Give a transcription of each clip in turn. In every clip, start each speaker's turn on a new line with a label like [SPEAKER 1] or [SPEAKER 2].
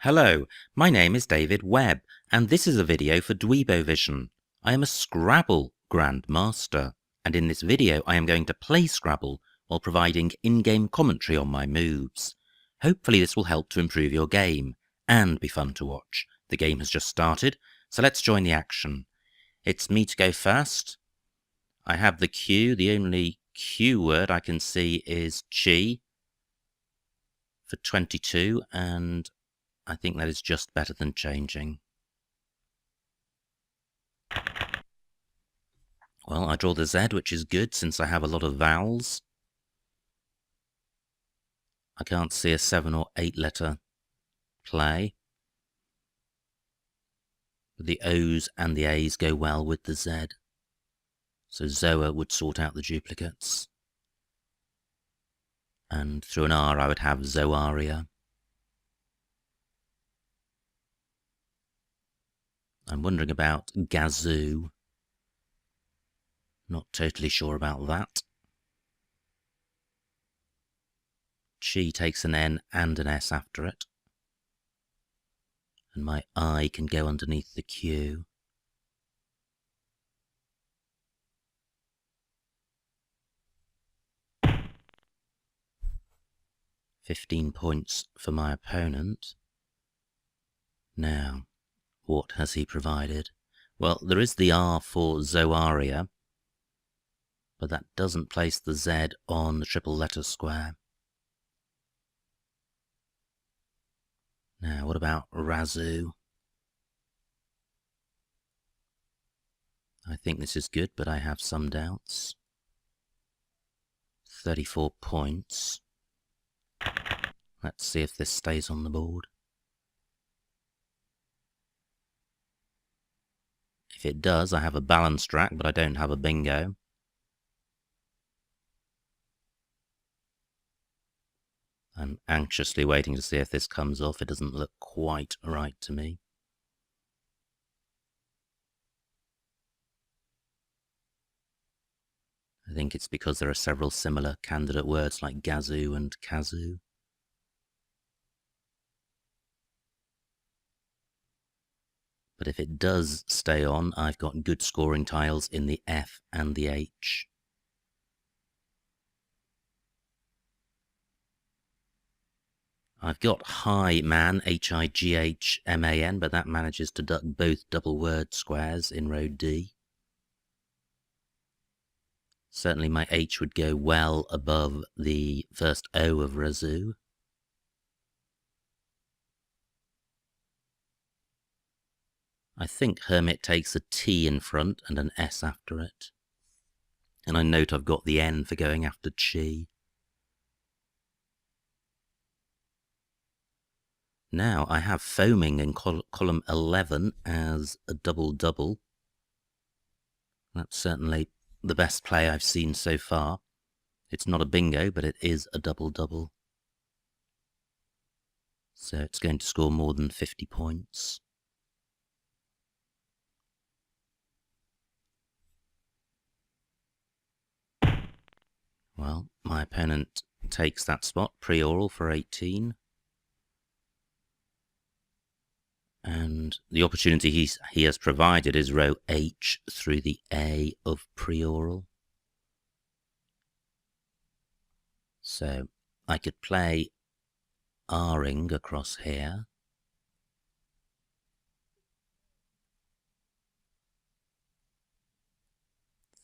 [SPEAKER 1] Hello, my name is David Webb, and this is a video for Dweebovision. I am a Scrabble grandmaster, and in this video I am going to play Scrabble while providing in-game commentary on my moves. Hopefully this will help to improve your game, and be fun to watch. The game has just started, so let's join the action. It's me to go first. I have the Q. The only Q word I can see is chi for 22, and I think that is just better than changing. Well, I draw the Z, which is good since I have a lot of vowels. I can't see a 7 or 8 letter play. But the O's and the A's go well with the Z. So Zoa would sort out the duplicates. And through an R I would have Zoaria. I'm wondering about Gazoo. Not totally sure about that. Chi takes an N and an S after it. And my I can go underneath the Q. $15 points for my opponent. Now, what has he provided? Well, there is the R for Zoaria, but that doesn't place the Z on the triple letter square. Now, what about Razoo? I think this is good, but I have some doubts. 34 points. Let's see if this stays on the board. If it does, I have a balanced rack, but I don't have a bingo. I'm anxiously waiting to see if this comes off. It doesn't look quite right to me. I think it's because there are several similar candidate words like Gazoo and Kazoo. But if it does stay on, I've got good scoring tiles in the F and the H. I've got High Man, H-I-G-H-M-A-N, but that manages to duck both double word squares in row D. Certainly my H would go well above the first O of Razoo. I think Hermit takes a T in front and an S after it. And I note I've got the N for going after Chi. Now I have Foaming in column 11 as a double-double. That's certainly the best play I've seen so far. It's not a bingo, but it is a double-double. So it's going to score more than 50 points. Well, my opponent takes that spot, pre-oral for 18. And the opportunity he has provided is row H through the A of pre-oral. So I could play R-ing across here.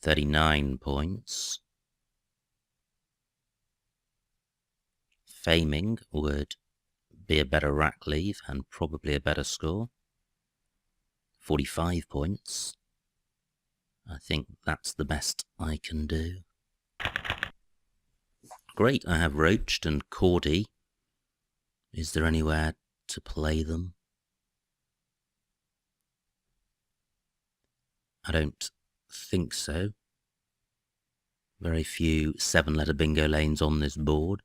[SPEAKER 1] $39 points. Faming would be a better rack leave and probably a better score. 45 points. I think that's the best I can do. Great, I have Roached and Cordy. Is there anywhere to play them? I don't think so. Very few 7-letter bingo lanes on this board.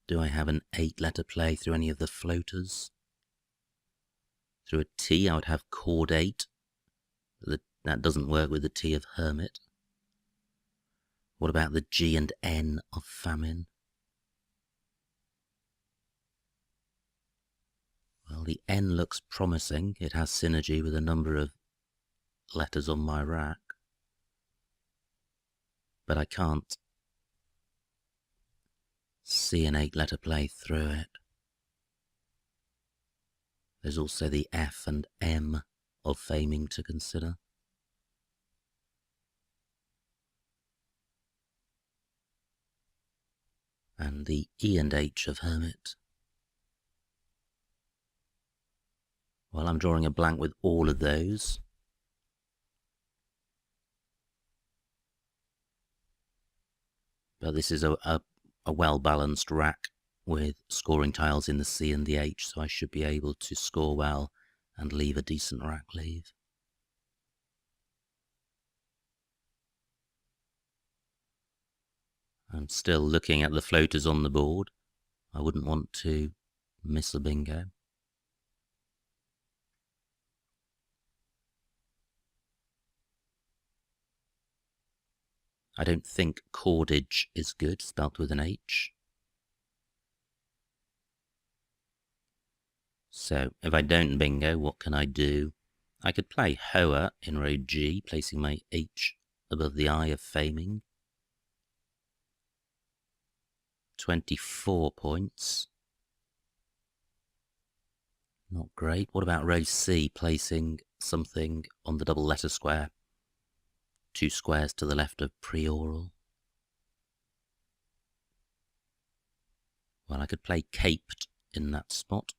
[SPEAKER 1] Do I have an 8-letter play through any of the floaters? Through a T, I would have Chord 8. That doesn't work with the T of Hermit. What about the G and N of Famine? Well, the N looks promising. It has synergy with a number of letters on my rack. But I can't see an 8-letter play through it. There's also the F and M of faming to consider. And the E and H of hermit. Well, I'm drawing a blank with all of those. But this is a well-balanced rack with scoring tiles in the C and the H, so I should be able to score well and leave a decent rack leave. I'm still looking at the floaters on the board. I wouldn't want to miss a bingo. I don't think cordage is good, spelt with an H. So if I don't bingo, what can I do? I could play Hoa in row G, placing my H above the I of faming. 24 points. Not great. What about row C, placing something on the double letter square? 2 squares to the left of prioral. Well, I could play caped in that spot.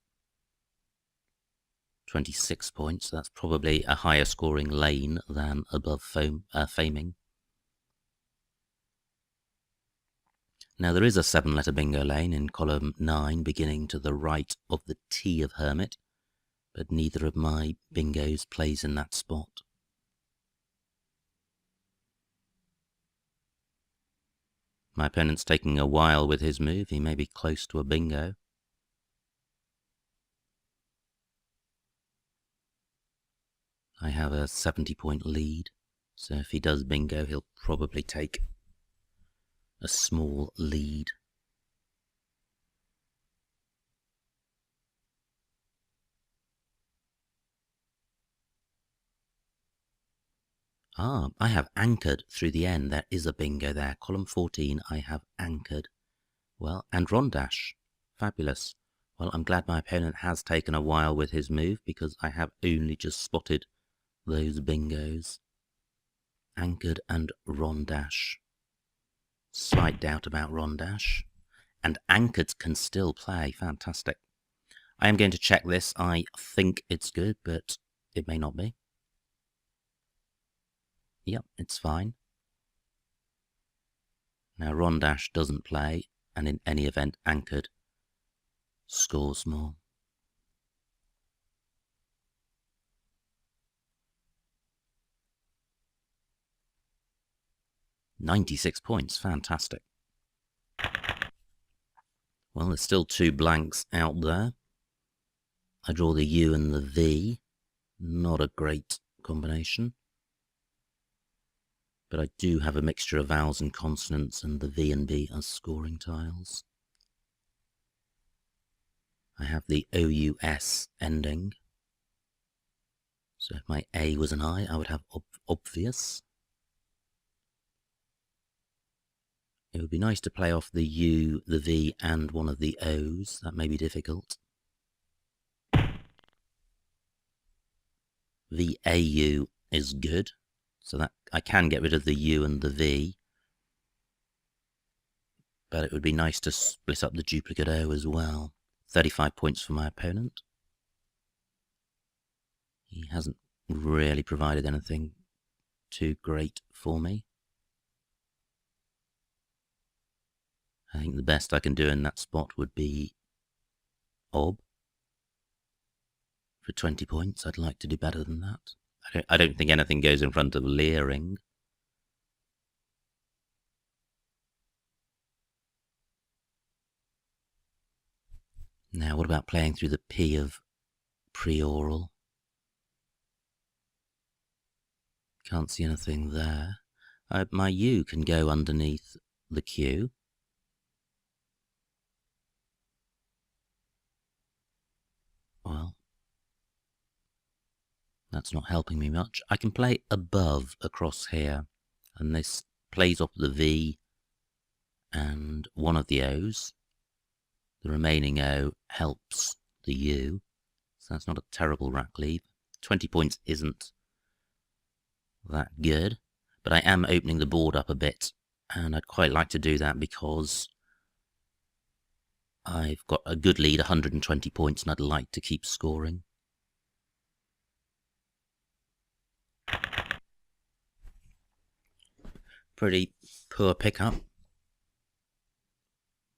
[SPEAKER 1] 26 points. That's probably a higher scoring lane than above faming. Now there is a 7-letter bingo lane in column 9 beginning to the right of the T of hermit, but neither of my bingos plays in that spot. My opponent's taking a while with his move. He may be close to a bingo. I have a 70-point lead, so if he does bingo, he'll probably take a small lead. Ah, I have anchored through the N. There is a bingo there. Column 14, I have anchored. Well, and rondash. Fabulous. Well, I'm glad my opponent has taken a while with his move, because I have only just spotted those bingos. Anchored and rondash. Slight doubt about rondash. And anchored can still play. Fantastic. I am going to check this. I think it's good, but it may not be. Yep, it's fine. Now rondash doesn't play, and in any event anchored scores more. "96 points, fantastic. Well, there's still 2 blanks out there. I draw the U and the V. Not a great combination. But I do have a mixture of vowels and consonants, and the V and B are scoring tiles. I have the OUS ending. So if my A was an I would have obvious. It would be nice to play off the U, the V, and one of the O's. That may be difficult. The AU is good, so that I can get rid of the U and the V. But it would be nice to split up the duplicate O as well. 35 points for my opponent. He hasn't really provided anything too great for me. I think the best I can do in that spot would be OB. For 20 points, I'd like to do better than that. I don't think anything goes in front of leering. Now, what about playing through the P of prioral? Can't see anything there. My U can go underneath the Q. Well, That's not helping me much. I can play above across here, and this plays off the V and one of the O's. The remaining O helps the U, so that's not a terrible rack leave. 20 points isn't that good, but I am opening the board up a bit, and I'd quite like to do that because I've got a good lead, 120 points, and I'd like to keep scoring. Pretty poor pickup.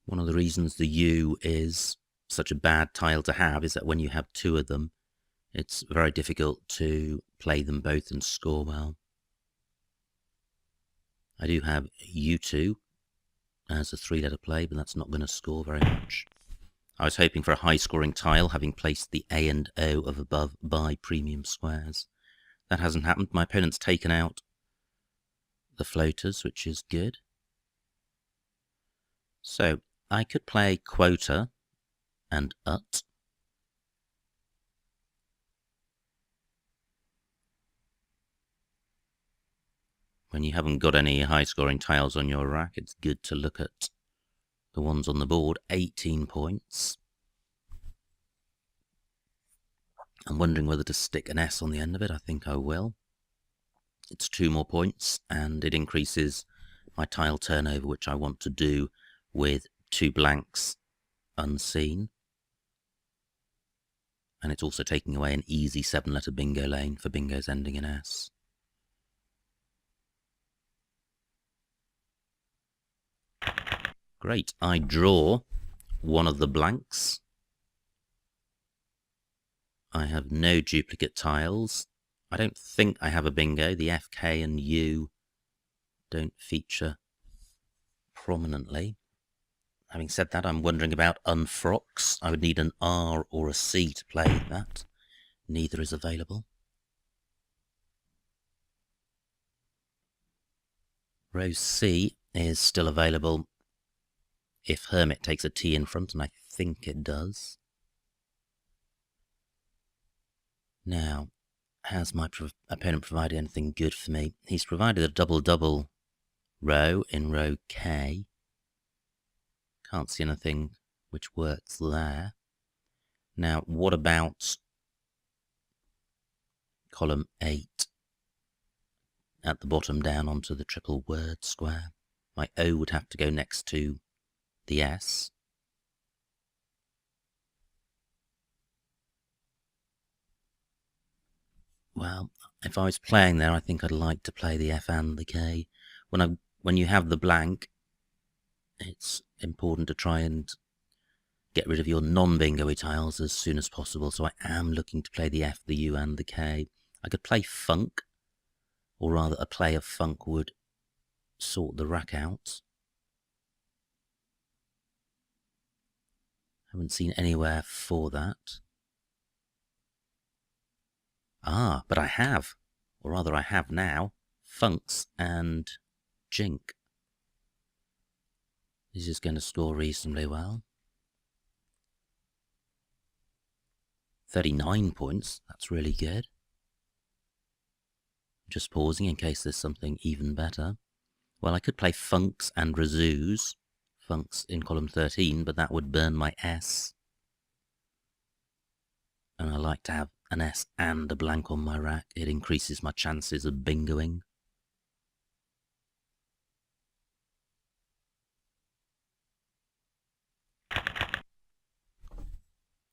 [SPEAKER 1] One of the reasons the U is such a bad tile to have is that when you have two of them, it's very difficult to play them both and score well. I do have U2 as a three-letter play, but that's not going to score very much. I was hoping for a high-scoring tile, having placed the A and O of above by premium squares. That hasn't happened. My opponent's taken out the floaters, which is good. So I could play quota and ut. When you haven't got any high-scoring tiles on your rack, it's good to look at the ones on the board. 18 points. I'm wondering whether to stick an S on the end of it. I think I will. It's 2 more points, and it increases my tile turnover, which I want to do with 2 blanks unseen. And it's also taking away an easy 7-letter bingo lane for bingos ending in S. Great, I draw one of the blanks. I have no duplicate tiles. I don't think I have a bingo. The F, K and U don't feature prominently. Having said that, I'm wondering about unfrocks. I would need an R or a C to play that. Neither is available. Row C is still available if Hermit takes a T in front, and I think it does. Now, has my opponent provided anything good for me? He's provided a double-double row in row K. Can't see anything which works there. Now, what about column 8? At the bottom down onto the triple word square. My O would have to go next to the S. Well, if I was playing there, I think I'd like to play the F and the K. When you have the blank, it's important to try and get rid of your non-bingo-y tiles as soon as possible, so I am looking to play the F, the U and the K. I could play funk, or rather a play of funk would sort the rack out. Haven't seen anywhere for that. Ah, but I have, or rather I have now, funks and jink. This is going to score reasonably well. 39 points, that's really good. Just pausing in case there's something even better. Well, I could play funks and rezoos. Funks in column 13, but that would burn my S. And I like to have an S and a blank on my rack. It increases my chances of bingoing.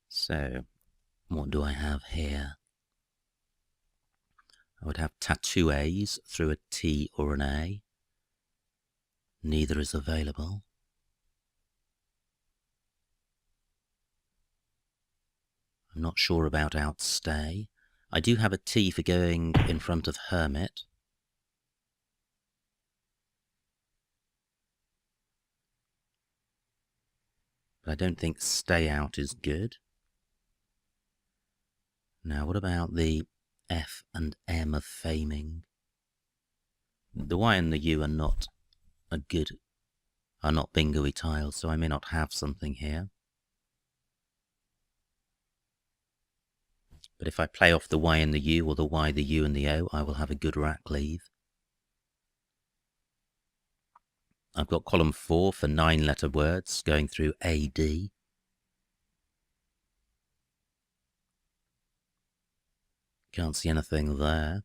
[SPEAKER 1] So, what do I have here? I would have tattoo A's through a T or an A. Neither is available. I'm not sure about outstay. I do have a T for going in front of Hermit. But I don't think stay out is good. Now, what about the F and M of faming? The Y and the U are not bingo-y tiles, so I may not have something here. But if I play off the Y and the U, or the Y, the U and the O, I will have a good rack leave. I've got column 4 for 9-letter words going through AD. Can't see anything there.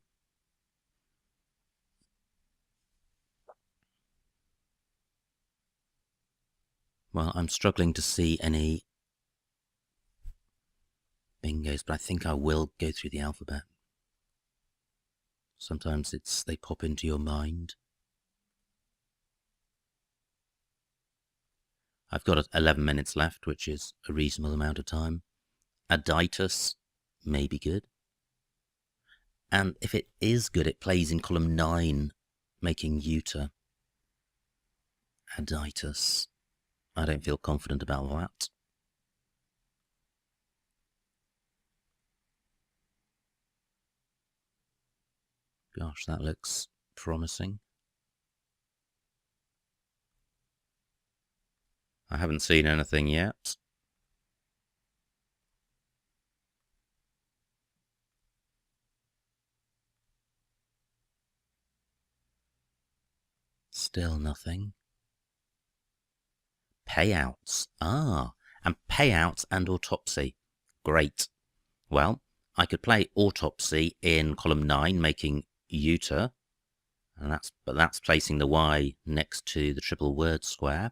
[SPEAKER 1] Well, I'm struggling to see any bingos, but I think I will go through the alphabet. Sometimes they pop into your mind. I've got 11 minutes left, which is a reasonable amount of time. Aditus may be good. And if it is good, it plays in column 9, making Uta. Aditus. I don't feel confident about that. Gosh, that looks promising. I haven't seen anything yet. Still nothing. Payouts. Ah, and payouts and autopsy. Great. Well, I could play autopsy in column 9, making Uta, and that's placing the Y next to the triple word square.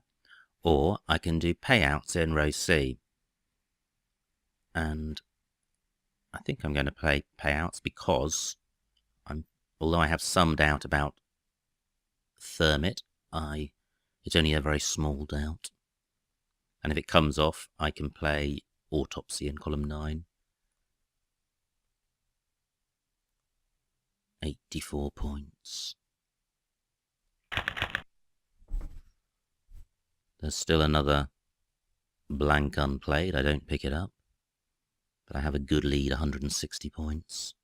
[SPEAKER 1] Or I can do payouts in row C. And I think I'm going to play payouts because although I have some doubt about Thermit, it's only a very small doubt. And if it comes off, I can play autopsy in column 9. 84 points. There's still another blank unplayed. I don't pick it up. But I have a good lead, 160 points.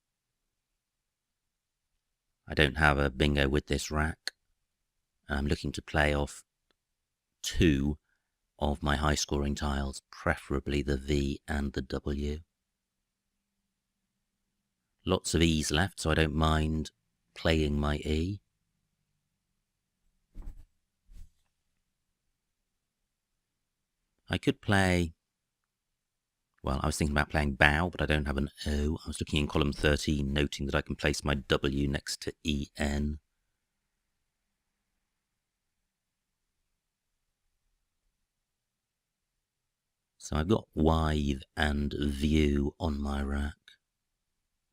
[SPEAKER 1] I don't have a bingo with this rack. I'm looking to play off 2 of my high-scoring tiles, preferably the V and the W. Lots of E's left, so I don't mind playing my E. I could play... Well, I was thinking about playing bow, but I don't have an O. I was looking in column 13, noting that I can place my W next to EN. So I've got Wive and View on my rack,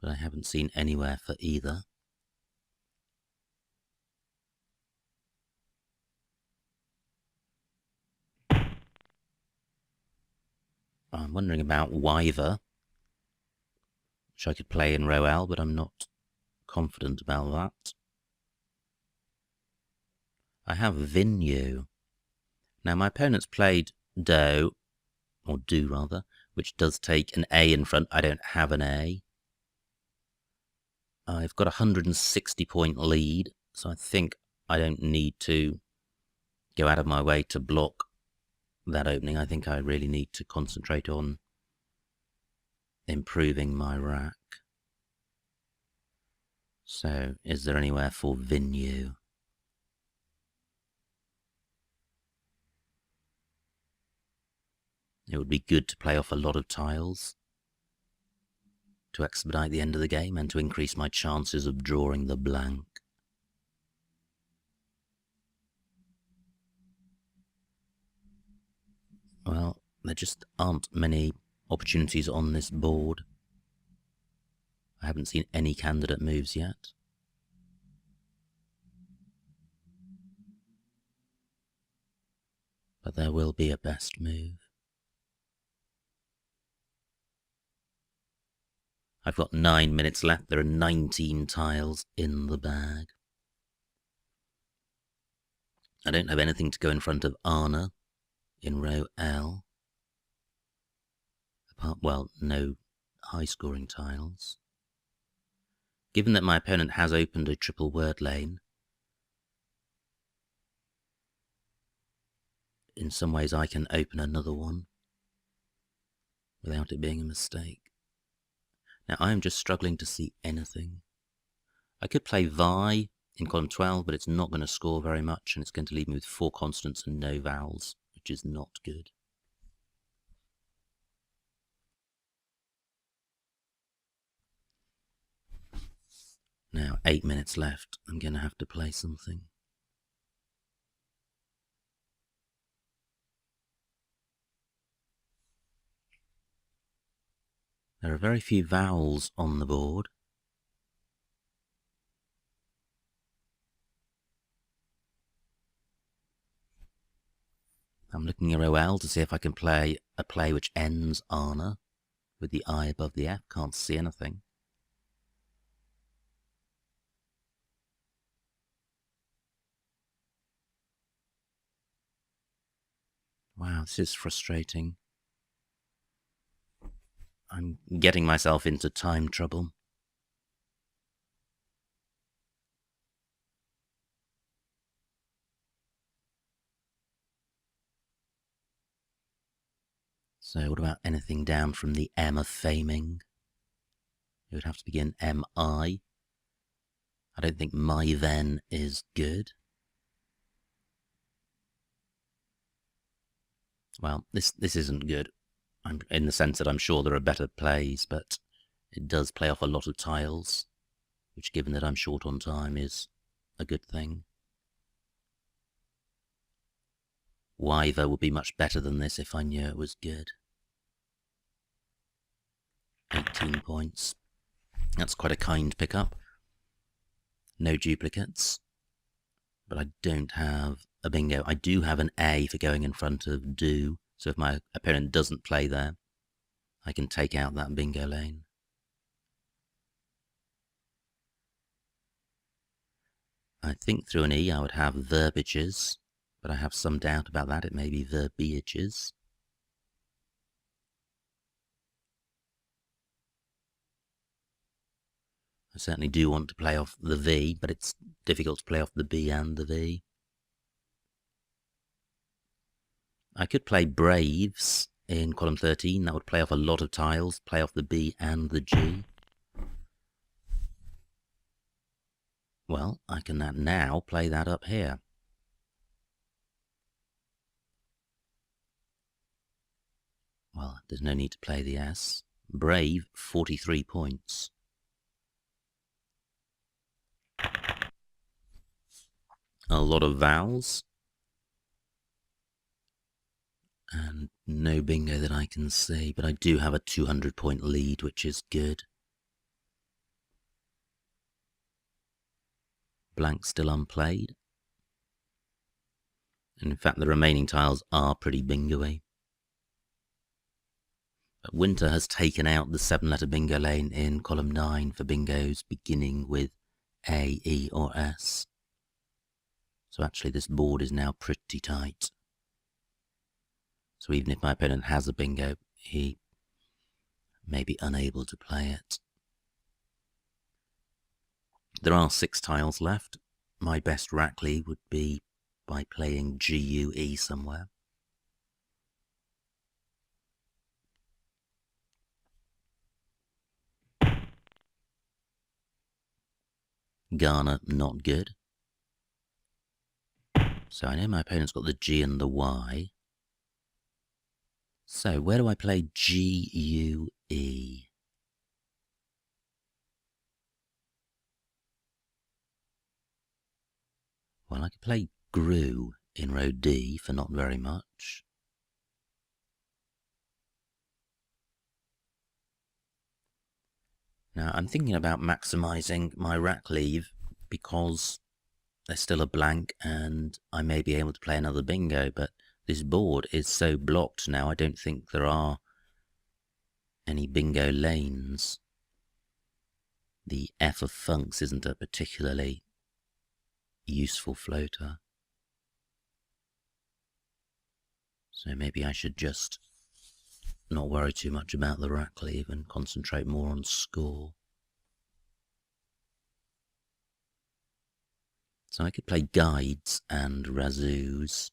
[SPEAKER 1] but I haven't seen anywhere for either. I'm wondering about Wiver, which I could play in row L, but I'm not confident about that. I have Vinyu. Now my opponent's played Do, or Do rather, which does take an A in front. I don't have an A. I've got a 160 point lead, so I think I don't need to go out of my way to block that opening. I think I really need to concentrate on improving my rack. So, is there anywhere for Vinyu? It would be good to play off a lot of tiles to expedite the end of the game and to increase my chances of drawing the blank. Well, there just aren't many opportunities on this board. I haven't seen any candidate moves yet. But there will be a best move. I've got 9 minutes left. There are 19 tiles in the bag. I don't have anything to go in front of Anna in row L. Well, no high-scoring tiles. Given that my opponent has opened a triple word lane, in some ways I can open another one without it being a mistake. Now I'm just struggling to see anything. I could play Vi in column 12, but it's not going to score very much, and it's going to leave me with 4 consonants and no vowels, which is not good. Now 8 minutes left. I'm going to have to play something. There are very few vowels on the board. I'm looking at OL to see if I can play a play which ends Ana with the I above the F. Can't see anything. Wow, this is frustrating. I'm getting myself into time trouble. So what about anything down from the M of faming? It would have to begin M-I. I don't think my then is good. Well, this isn't good. I'm in the sense that I'm sure there are better plays, but it does play off a lot of tiles, which, given that I'm short on time, is a good thing. Wyver would be much better than this if I knew it was good. 18 points. That's quite a kind pickup. No duplicates. But I don't have a bingo. I do have an A for going in front of do, so if my opponent doesn't play there, I can take out that bingo lane. I think through an E I would have verbiages, but I have some doubt about that. It may be verbiages. I certainly do want to play off the V, but it's difficult to play off the B and the V. I could play Braves in column 13. That would play off a lot of tiles, play off the B and the G. Well, I can now play that up here. Well, there's no need to play the S. Brave, 43 points. A lot of vowels. And no bingo that I can see, but I do have a 200-point lead, which is good. Blank still unplayed. And in fact, the remaining tiles are pretty bingo-y. But Winter has taken out the 7-letter bingo lane in column 9 for bingos beginning with A, E, or S. So actually this board is now pretty tight. So even if my opponent has a bingo, he may be unable to play it. There are 6 tiles left. My best Rackley would be by playing GUE somewhere. Ghana, not good. So I know my opponent's got the G and the Y. So where do I play GUE? Well, I could play GRU in row D for not very much. Now, I'm thinking about maximising my rack leave because there's still a blank and I may be able to play another bingo, but this board is so blocked now I don't think there are any bingo lanes. The F of funks isn't a particularly useful floater. So maybe I should just not worry too much about the rack leave and concentrate more on score. So I could play guides and razzoos.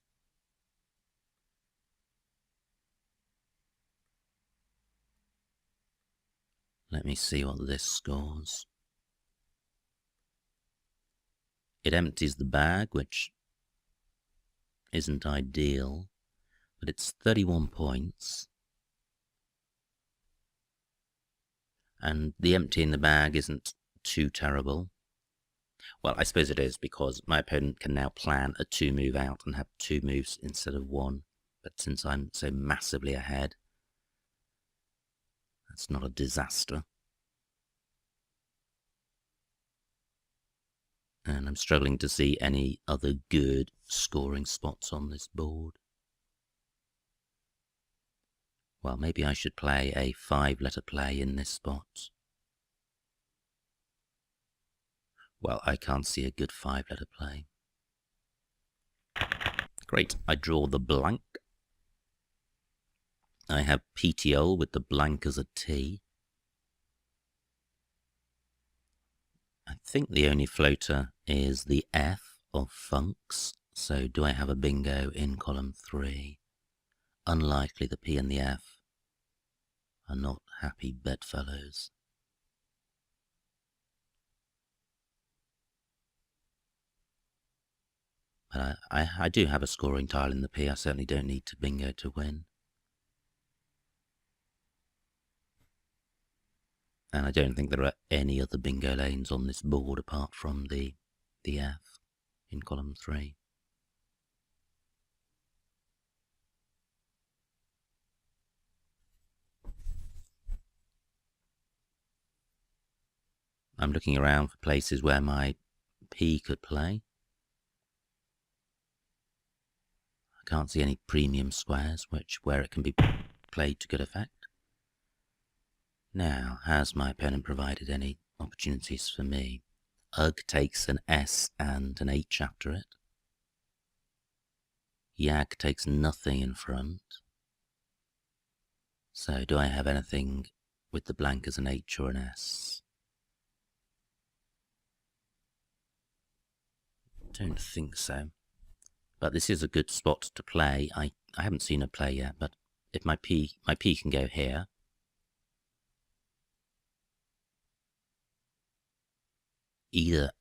[SPEAKER 1] Let me see what this scores. It empties the bag, which isn't ideal, but it's 31 points. And the empty in the bag isn't too terrible. Well, I suppose it is, because my opponent can now plan a 2-move out and have 2 moves instead of 1. But since I'm so massively ahead, that's not a disaster. And I'm struggling to see any other good scoring spots on this board. Well, maybe I should play a 5-letter play in this spot. Well, I can't see a good 5-letter play. Great, I draw the blank. I have PTO with the blank as a T. I think the only floater is the F of funks, so do I have a bingo in column 3? Unlikely. The P and the F are not happy bedfellows. But I do have a scoring tile in the P. I certainly don't need to bingo to win. And I don't think there are any other bingo lanes on this board apart from the F in column 3. I'm looking around for places where my P could play. I can't see any premium squares where it can be played to good effect. Now, has my opponent provided any opportunities for me? Ugh takes an S and an H after it. Yag takes nothing in front. So do I have anything with the blank as an H or an S? Don't think so. But this is a good spot to play. I haven't seen a play yet, but if my P can go here. Either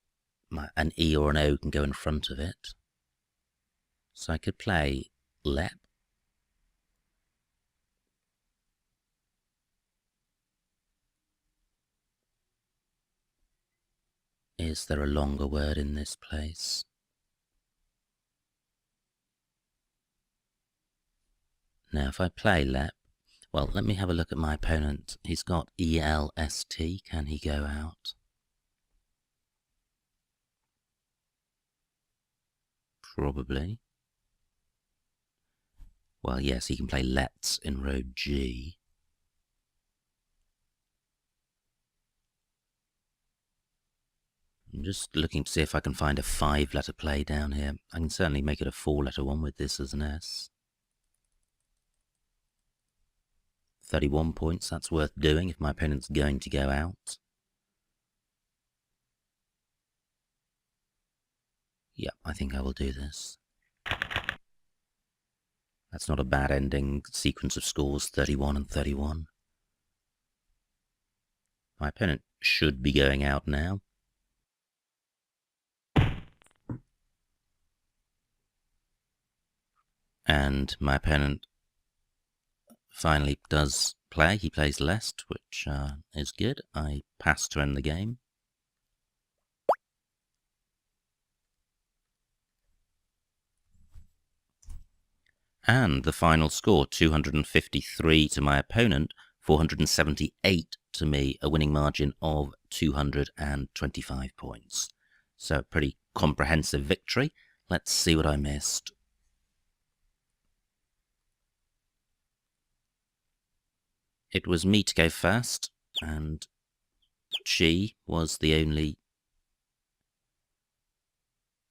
[SPEAKER 1] an E or an O can go in front of it. So I could play lep. Is there a longer word in this place? Now if I play lep, well, let me have a look at my opponent. He's got ELST. Can he go out? Probably. Well, yes, he can play lets in row G. I'm just looking to see if I can find a 5-letter play down here. I can certainly make it a 4-letter one with this as an S. 31 points, that's worth doing if my opponent's going to go out. Yep, I think I will do this. That's not a bad ending sequence of scores, 31 and 31. My opponent should be going out now. And my opponent finally does play. He plays lest, which is good. I pass to end the game. And the final score, 253 to my opponent, 478 to me, a winning margin of 225 points. So a pretty comprehensive victory. Let's see what I missed. It was me to go first, and she was the only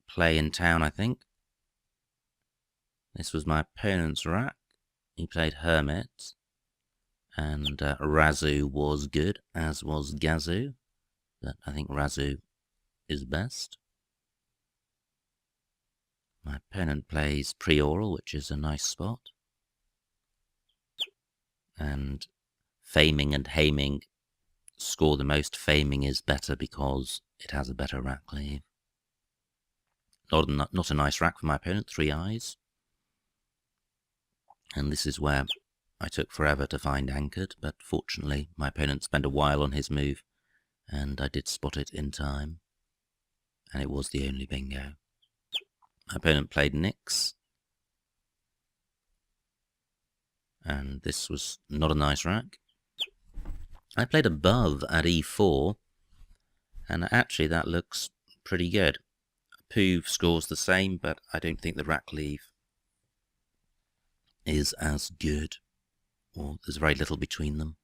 [SPEAKER 1] play in town, I think. This was my opponent's rack. He played Hermit, and Razu was good, as was Gazu, but I think Razu is best. My opponent plays Prioral, which is a nice spot, and Faming and Haming score the most, faming is better because it has a better rack leave. Not a nice rack for my opponent, 3 eyes. And this is where I took forever to find anchored, but fortunately my opponent spent a while on his move, and I did spot it in time, and it was the only bingo. My opponent played nix, and this was not a nice rack. I played above at e4, and actually that looks pretty good. Poov scores the same, but I don't think the rack leave is as good, or there's very little between them.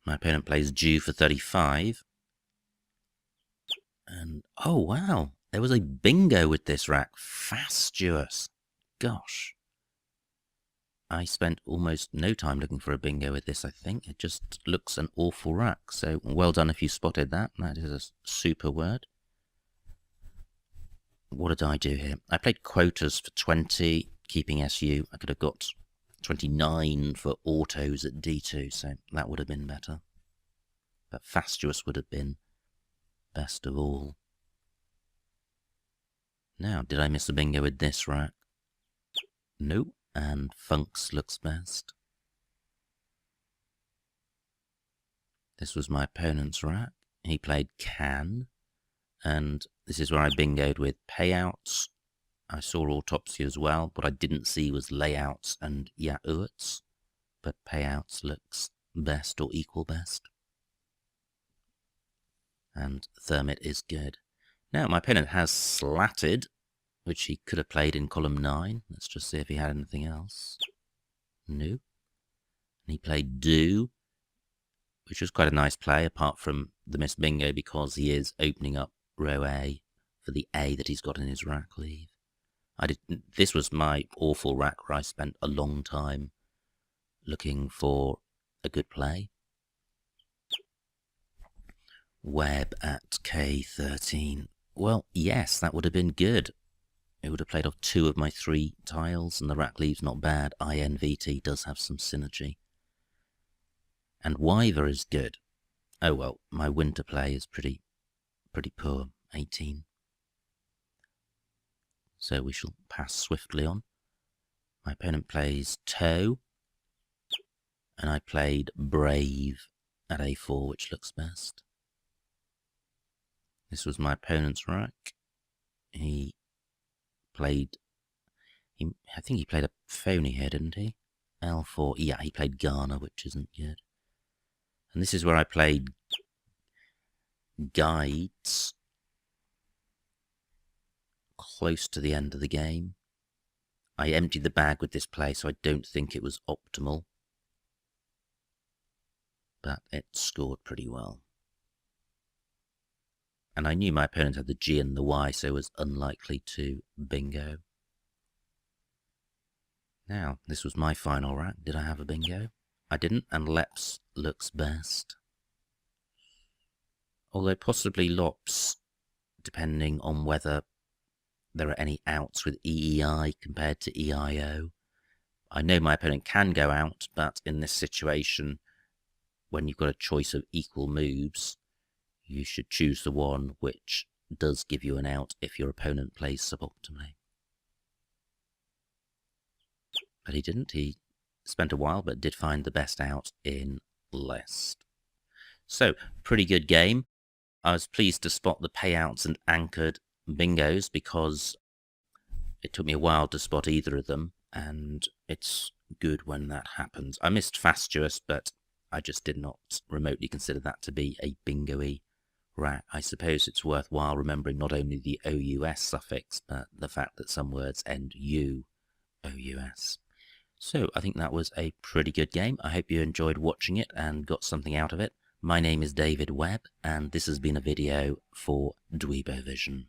[SPEAKER 1] My opponent plays Jew for 35, and oh wow, there was a bingo with this rack. Fastuous. Gosh. I spent almost no time looking for a bingo with this, I think. It just looks an awful rack, so well done if you spotted that. That is a super word. What did I do here? I played quotas for 20, keeping SU. I could have got 29 for autos at D2, so that would have been better. But fastuous would have been best of all. Now, did I miss a bingo with this rack? Nope. And Funks looks best. This was my opponent's rack. He played can, and this is where I bingoed with payouts. I saw autopsy as well. What I didn't see was layouts and yaourts, but payouts looks best or equal best. And Thermit is good. Now, my opponent has slatted, which he could have played in column 9. Let's just see if he had anything else. No. And he played do, which was quite a nice play, apart from the missed bingo, because he is opening up row A for the A that he's got in his rack leave. This was my awful rack where I spent a long time looking for a good play. Webb at K13. Well, yes, that would have been good. It would have played off 2 of my 3 tiles, and the rack leave's not bad. INVT does have some synergy. And Wyver is good. Oh well, my winter play is pretty poor, 18. So we shall pass swiftly on. My opponent plays Toe, and I played Brave at A4, which looks best. This was my opponent's rack. I think he played a phony here, didn't he? L4, yeah, he played Ghana, which isn't good. And this is where I played Guides, close to the end of the game. I emptied the bag with this play, so I don't think it was optimal, but it scored pretty well. And I knew my opponent had the G and the Y, so it was unlikely to bingo. Now, this was my final rack. Did I have a bingo? I didn't, and Leps looks best. Although possibly Lops, depending on whether there are any outs with EEI compared to EIO. I know my opponent can go out, but in this situation, when you've got a choice of equal moves, you should choose the one which does give you an out if your opponent plays suboptimally. But he didn't. He spent a while, but did find the best out in list. So, pretty good game. I was pleased to spot the payouts and anchored bingos because it took me a while to spot either of them, and it's good when that happens. I missed Fastuous, but I just did not remotely consider that to be a bingo-y rack. I suppose it's worthwhile remembering not only the OUS suffix, but the fact that some words end U, OUS. So I think that was a pretty good game. I hope you enjoyed watching it and got something out of it. My name is David Webb, and this has been a video for Dweebovision.